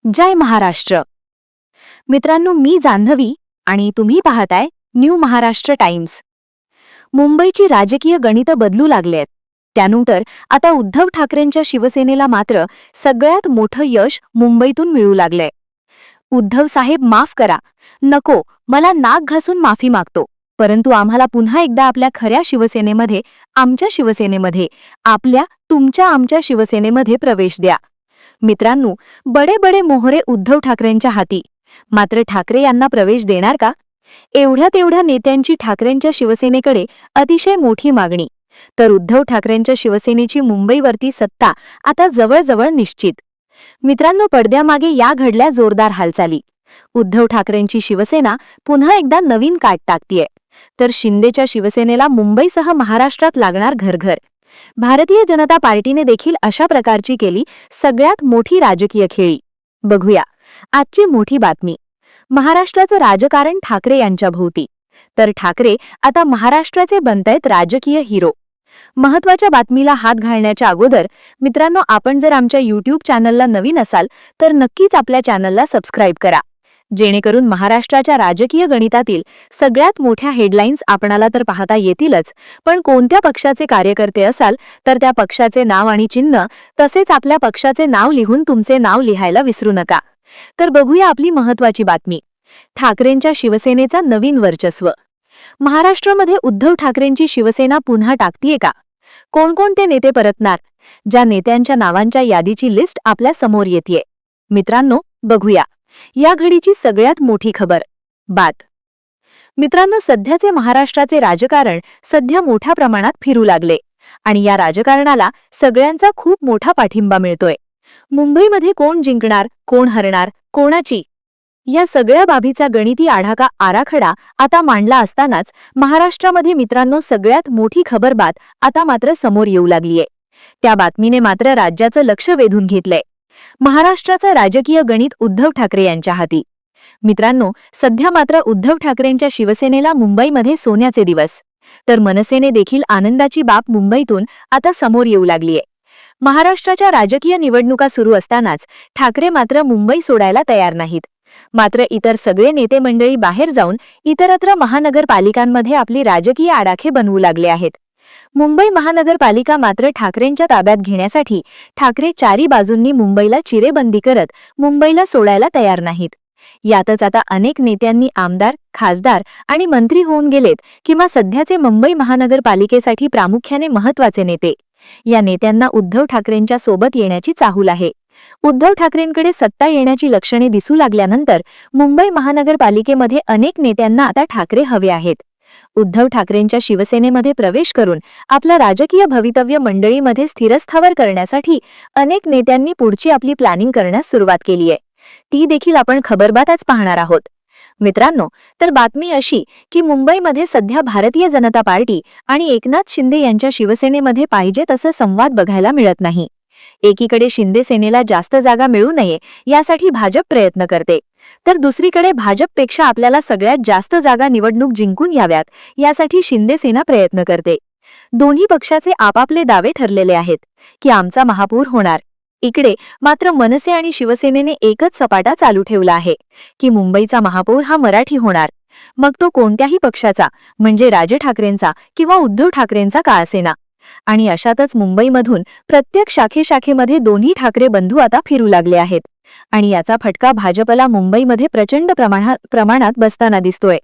जय महाराष्ट्र. मित्रांनो, मी जान्हवी आणि तुम्ही पाहताय न्यू महाराष्ट्र टाइम्स. मुंबईची राजकीय गणितं बदलू लागलेत. त्यानंतर आता उद्धव ठाकरेंच्या शिवसेनेला मात्र सगळ्यात मोठं यश मुंबईतून मिळू लागलंय. उद्धव साहेब, माफ करा, नको, मला नाक घासून माफी मागतो, परंतु आम्हाला पुन्हा एकदा आपल्या खऱ्या शिवसेनेमध्ये, आमच्या शिवसेनेमध्ये, तुमच्या शिवसेनेमध्ये प्रवेश द्या. मित्रांनो, बडे बडे मोहरे उद्धव ठाकरेंच्या हाती. मात्र ठाकरे यांना प्रवेश देणार का? एवढ्या नेत्यांची ठाकरेंच्या शिवसेनेकडे अतिशय मोठी मागणी. तर उद्धव ठाकरेंच्या शिवसेनेची मुंबईवरती सत्ता आता जवळजवळ निश्चित. मित्रांनो, पडद्यामागे या घडल्या जोरदार हालचाली. उद्धव ठाकरेंची शिवसेना पुन्हा एकदा नवीन काट टाकतीये. तर शिंदेच्या शिवसेनेला मुंबईसह महाराष्ट्रात लागणार घरघर. भारतीय जनता पार्टीने देखील अशा प्रकारची केली सगळ्यात मोठी राजकीय खेळी. बघूया आजची मोठी बातमी. महाराष्ट्राचं राजकारण ठाकरे यांच्या भोवती. तर ठाकरे आता महाराष्ट्राचे बनतायत राजकीय हिरो. महत्त्वाच्या बातमीला हात घालण्याच्या अगोदर मित्रांनो, आपण जर आमच्या YouTube चॅनलला नवीन असाल तर नक्कीच आपल्या चॅनलला सबस्क्राईब करा, जेणेकरून महाराष्ट्राच्या राजकीय गणितातील सगळ्यात मोठ्या हेडलाईन्स आपणाला तर पाहता येतीलच, पण कोणत्या पक्षाचे कार्यकर्ते असाल तर त्या पक्षाचे नाव आणि चिन्ह तसेच आपल्या पक्षाचे नाव लिहून तुमचे नाव लिहायला विसरू नका. तर बघूया आपली महत्त्वाची बातमी. ठाकरेंच्या शिवसेनेचा नवीन वर्चस्व. महाराष्ट्रामध्ये उद्धव ठाकरेंची शिवसेना पुन्हा टाकतीये का? कोणकोणते नेते परतणार? ज्या नेत्यांच्या नावांच्या यादीची लिस्ट आपल्या समोर येतेय. मित्रांनो, बघूया या घडीची सगळ्यात मोठी खबर. मित्रांनो, सध्याचे महाराष्ट्राचे राजकारण सध्या मोठ्या प्रमाणात फिरू लागले आणि या राजकारणाला सगळ्यांचा खूप मोठा पाठिंबा मिळतोय. मुंबईमध्ये कोण जिंकणार, कोण हरणार, कोणाची, या सगळ्या बाबीचा गणिती आराखडा आता मांडला असतानाच महाराष्ट्रामध्ये मित्रांनो सगळ्यात मोठी खबरबात आता मात्र समोर येऊ लागलीये. त्या बातमीने मात्र राज्याचं लक्ष वेधून घेतलंय. महाराष्ट्राचं राजकीय गणित उद्धव ठाकरे यांच्या हाती. मित्रांनो, सध्या मात्र उद्धव ठाकरेंच्या शिवसेनेला मुंबईमध्ये सोन्याचे दिवस. तर मनसेने देखील आनंदाची बाब मुंबईतून आता समोर येऊ लागलीये. महाराष्ट्राच्या राजकीय निवडणुका सुरू असतानाच ठाकरे मात्र मुंबई सोडायला तयार नाहीत. मात्र इतर सगळे नेते मंडळी बाहेर जाऊन इतरत्र महानगरपालिकांमध्ये आपली राजकीय आडाखे बनवू लागले आहेत. मुंबई महानगरपालिका मात्र ठाकरेंच्या ताब्यात घेण्यासाठी ठाकरे चारी बाजूंनी मुंबईला चिरेबंदी करत मुंबईला सोडायला तयार नाहीत. यातच आता अनेक नेत्यांनी आमदार, खासदार आणि मंत्री होऊन गेलेत किंवा सध्याचे मुंबई महानगरपालिकेसाठी प्रामुख्याने महत्त्वाचे नेते. या नेत्यांना उद्धव ठाकरेंच्या सोबत येण्याची चाहूल आहे. उद्धव ठाकरेंकडे सत्ता येण्याची लक्षणे दिसू लागल्यानंतर मुंबई महानगरपालिकेमध्ये अनेक नेत्यांना आता ठाकरे हवे आहेत. उद्धव ठाकरेंच्या शिवसेनेमध्ये प्रवेश करून आपलं राजकीय भवितव्य मंडळीमध्ये स्थिरस्थावर करण्यासाठी अनेक नेत्यांनी पुढची आपली प्लॅनिंग करण्यास सुरुवात केली आहे. ती देखील आपण खबरबातच पाहणार आहोत. मित्रांनो, तर बातमी अशी की मुंबईमध्ये सध्या भारतीय जनता पार्टी आणि एकनाथ शिंदे यांच्या शिवसेनेमध्ये पाहिजे तसं संवाद बघायला मिळत नाही. एकीकडे शिंदे सेनेला जास्त जागा मिळू नये यासाठी भाजप प्रयत्न करते, तर दुसरीकडे भाजपपेक्षा आपल्याला सगळ्यात जास्त जागा निवडणूक जिंकून याव्यात यासाठी शिंदे सेना प्रयत्न करते. दोन्ही पक्षाचे आपापले दावे ठरलेले आहेत की आमचा महापौर होणार. इकडे मात्र मनसे आणि शिवसेनेने एकच सपाटा चालू ठेवला आहे की मुंबईचा महापौर हा मराठी होणार, मग तो कोणत्याही पक्षाचा, म्हणजे राज ठाकरेंचा किंवा उद्धव ठाकरेंचा का असेना. आणि अशातच मुंबईमधून प्रत्येक शाखेमध्ये दोन्ही ठाकरे बंधू आता फिरू लागले आहेत आणि याचा फटका भाजपला मुंबईमध्ये प्रचंड प्रमाणात बसताना दिसतोय.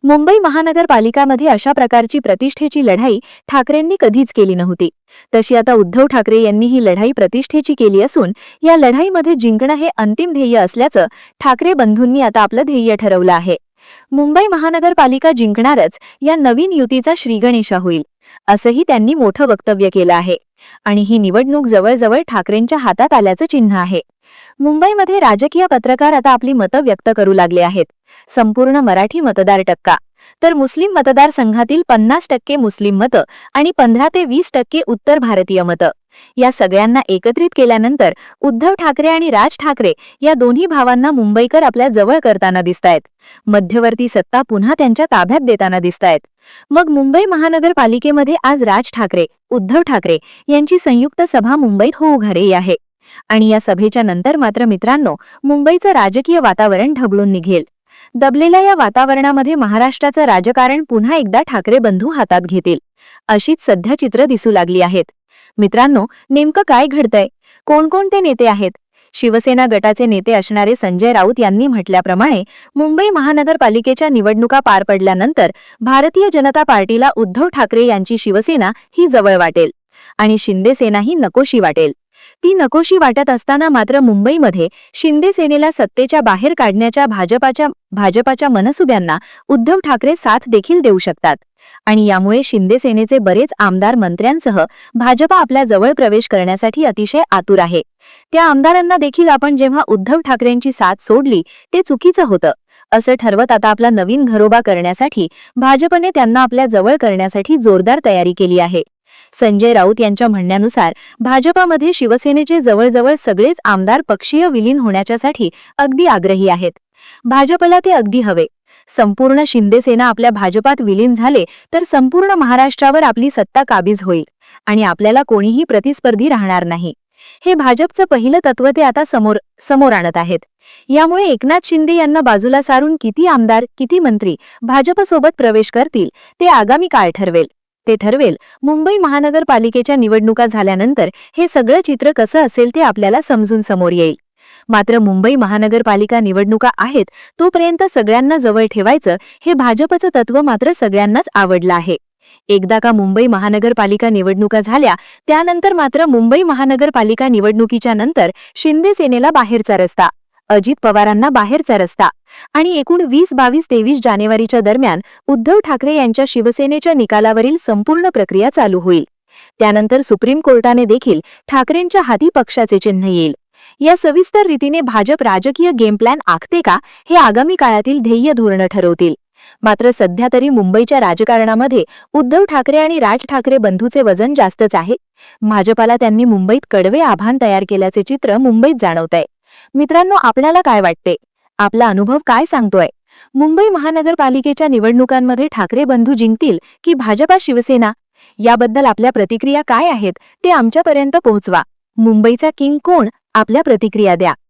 मुंबई महानगरपालिकामध्ये अशा प्रकारची प्रतिष्ठेची लढाई ठाकरेंनी कधीच केली नव्हती. तशी आता उद्धव ठाकरे यांनी ही लढाई प्रतिष्ठेची केली असून या लढाईमध्ये जिंकणं हे अंतिम ध्येय असल्याचं ठाकरे बंधूंनी आता आपलं ध्येय ठरवलं आहे. मुंबई महानगरपालिका जिंकणारच या नवीन युतीचा श्रीगणेशा होईल, असंही त्यांनी मोठं वक्तव्य केलं आहे. आणि ही निवडणूक जवळजवळ ठाकरेंच्या हातात आल्याचं चिन्ह आहे. मुंबईमध्ये राजकीय पत्रकार आता आपली मतं व्यक्त करू लागले आहेत. संपूर्ण मराठी मतदार टक्का, तर मुस्लिम मतदारसंघातील 50% मुस्लिम मतं आणि 15 ते 20% उत्तर भारतीय मतं, या सगळ्यांना एकत्रित केल्यानंतर उद्धव ठाकरे आणि राज ठाकरे या दोन्ही भावांना मुंबईकर आपल्या जवळ करताना दिसतायत. मध्यवर्ती सत्ता पुन्हा त्यांच्या ताब्यात देताना दिसतायत. मग मुंबई महानगरपालिकेमध्ये आज राज ठाकरे, उद्धव ठाकरे यांची संयुक्त सभा मुंबईत होऊ घाली आहे. आणि या सभेच्या नंतर मात्र मित्रांनो, मुंबईचं राजकीय वातावरण ढवळून निघेल. दबलेल्या या वातावरणामध्ये महाराष्ट्राचं राजकारण पुन्हा एकदा ठाकरे बंधू हातात घेतील, अशीच सध्या चित्र दिसू लागली आहेत. मित्रांनो, नेमकं काय घडतंय? कोणकोणते नेते आहेत? शिवसेना गटाचे नेते असणारे संजय राऊत यांनी म्हटल्याप्रमाणे मुंबई महानगरपालिकेच्या निवडणुका पार पडल्यानंतर भारतीय जनता पार्टीला उद्धव ठाकरे यांची शिवसेना ही जवळ वाटेल आणि शिंदे सेनाही नकोशी वाटेल. ती नकोशी वाटत असताना मात्र मुंबईमध्ये शिंदे सेनेला सत्तेच्या बाहेर काढण्याच्या भाजपाच्या मनसुब्यांना उद्धव ठाकरे साथ देखील देऊ शकतात आणि यामुळे शिंदे सेनेचे बरेच आमदार मंत्र्यांसह भाजपा आपल्या जवळ प्रवेश करण्यासाठी अतिशय आतुर आहे. त्या आमदारांना देखील आपण जेव्हा उद्धव ठाकरेंची साथ सोडली ते चुकीचं होतं असं ठरवत आता आपला नवीन घरोबा करण्यासाठी भाजपने त्यांना आपल्या जवळ करण्यासाठी जोरदार तयारी केली आहे. संजय राऊत यांच्या म्हणण्यानुसार भाजपामध्ये शिवसेनेचे जवळजवळ सगळेच आमदार पक्षीय विलीन होण्याच्यासाठी अगदी आग्रही आहेत. भाजपला ते अगदी हवे. संपूर्ण शिंदे सेना आपल्या भाजपात विलीन झाले तर संपूर्ण महाराष्ट्रावर आपली सत्ता काबीज होईल आणि आपल्याला कोणीही प्रतिस्पर्धी राहणार नाही. हे भाजपचं पहिलं तत्व ते आता समोर आणत आहेत. यामुळे एकनाथ शिंदे यांना बाजूला सारून किती आमदार, किती मंत्री भाजपसोबत प्रवेश करतील ते आगामी काळ ठरवेल. ते ठरवेल. मुंबई महानगरपालिकेच्या निवडणुका झाल्यानंतर हे सगळं चित्र कसं असेल ते आपल्याला समजून समोर येईल. मात्र मुंबई महानगरपालिका निवडणुका आहेत तोपर्यंत सगळ्यांना जवळ ठेवायचं हे भाजपचं तत्व मात्र सगळ्यांनाच आवडलं आहे. एकदा का मुंबई महानगरपालिका निवडणुका झाल्या त्यानंतर मात्र मुंबई महानगरपालिका निवडणुकीच्या नंतर शिंदे सेनेला बाहेरचा रस्ता, अजित पवारांना बाहेरचा रस्ता आणि एकूण 20, 22, 23 जानेवारीच्या दरम्यान उद्धव ठाकरे यांच्या शिवसेनेच्या निकालावरील संपूर्ण प्रक्रिया चालू होईल. त्यानंतर सुप्रीम कोर्टाने देखील ठाकरेंच्या हाती पक्षाचे चिन्ह येईल. या सविस्तर रीतीने भाजप राजकीय गेम प्लॅन आखते का हे आगामी काळातील ध्येय धोरणं ठरवतील. मात्र सध्या तरी मुंबईच्या राजकारणामध्ये उद्धव ठाकरे आणि राज ठाकरे बंधूचे वजन जास्तच आहे. भाजपाला त्यांनी मुंबईत कडवे आव्हान तयार केल्याचे चित्र मुंबईत जाणवतंय. मित्रांनो, आपल्याला काय वाटते? आपला अनुभव काय सांगतोय? मुंबई महानगरपालिकेच्या निवडणुकांमध्ये ठाकरे बंधू जिंकतील की भाजपा शिवसेना? याबद्दल आपल्या प्रतिक्रिया काय आहेत ते आमच्यापर्यंत पोहोचवा. मुंबईचा किंग कोण? आपल्या प्रतिक्रिया द्या.